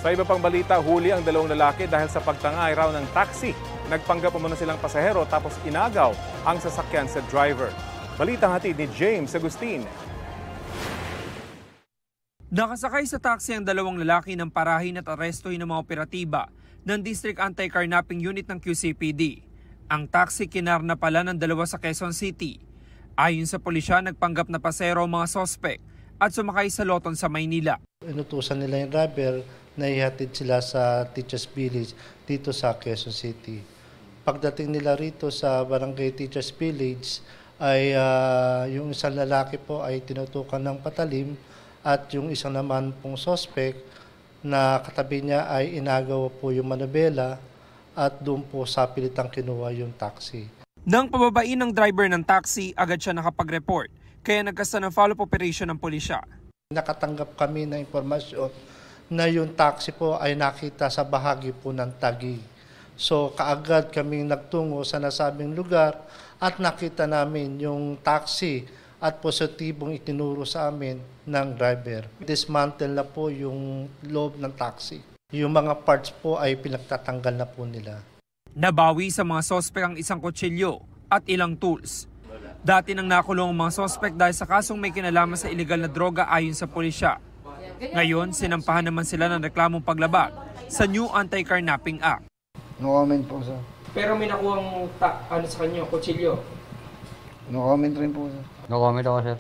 Sa iba pang balita, huli ang dalawang lalaki dahil sa pagtangay raw ng taxi. Nagpanggap umano silang pasahero tapos inagaw ang sasakyan sa driver. Balitang hatid ni James Agustin. Nakasakay sa taxi ang dalawang lalaki ng parahin at arestuhin ng mga operatiba ng District Anti-Carnapping Unit ng QCPD. Ang taxi kinarna pala ng dalawa sa Quezon City. Ayon sa pulisya, nagpanggap na pasero ang mga sospek at sumakay sa loton sa Maynila. Inutusan nila yung driver na ihatid sila sa Teachers Village dito sa Quezon City. Pagdating nila rito sa Barangay Teachers Village ay yung isang lalaki po ay tinutukan ng patalim at yung isang naman pong suspect na katabi niya ay inagaw po yung manubela at doon po sa pilitang kinuha yung taxi. Nang pababain ng driver ng taxi, agad siya nakapag-report kaya nagkasta ng follow-up operation ng pulisya. Nakatanggap kami ng impormasyon na yung taxi po ay nakita sa bahagi po ng Taguig. So kaagad kaming nagtungo sa nasabing lugar at nakita namin yung taxi at positibong itinuro sa amin ng driver. Dismantle na po yung loob ng taxi. Yung mga parts po ay pinagtatanggal na po nila. Nabawi sa mga sospek ang isang kutsilyo at ilang tools. Dati nang nakulong ang mga sospek dahil sa kasong may kinalaman sa illegal na droga ayon sa pulisya. Ngayon, sinampahan naman sila ng reklamong paglabag sa New Anti-Carnapping Act. No comment po, sir. Pero may nakuhang sa kanya, kutsilyo? No comment rin po, sir. No comment ako, sir.